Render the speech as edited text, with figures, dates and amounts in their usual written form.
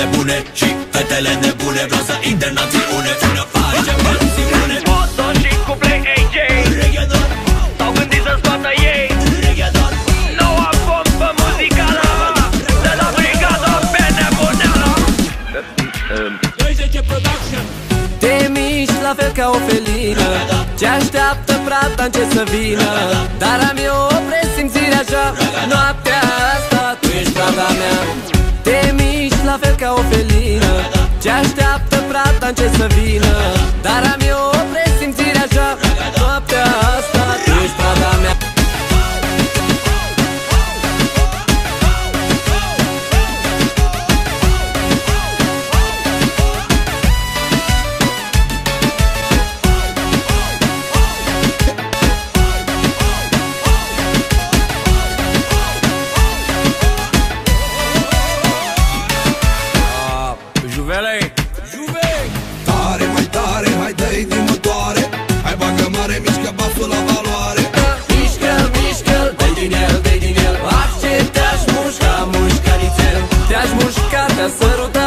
Băiețele bune și fetele nebune, vreau să inter națiune, până facem versiune. Moto și cu Play AJ s-au gândit să scoată ei noua pompă muzicală de la Brigada pe nebuneală. Te miști la fel ca o felină, ce așteaptă prata în ce să vină. Dar am eu o presimțire așa, noaptea asta tu ești prada mea. Te miști la fel ca o felină, ce așteaptă prata în ce să vină. Dar am eu o presimțire așa, noaptea asta tu ești prada mea. Tare, mai tare, hai dă-i din motoare. Hai bagă mare, mișcă basul la valoare. Mișcă-l, mișcă-l, dă-i din el, dă-i din el. Acce te-aș mușca, mușca nițel. Te-aș mușca, te-aș săruta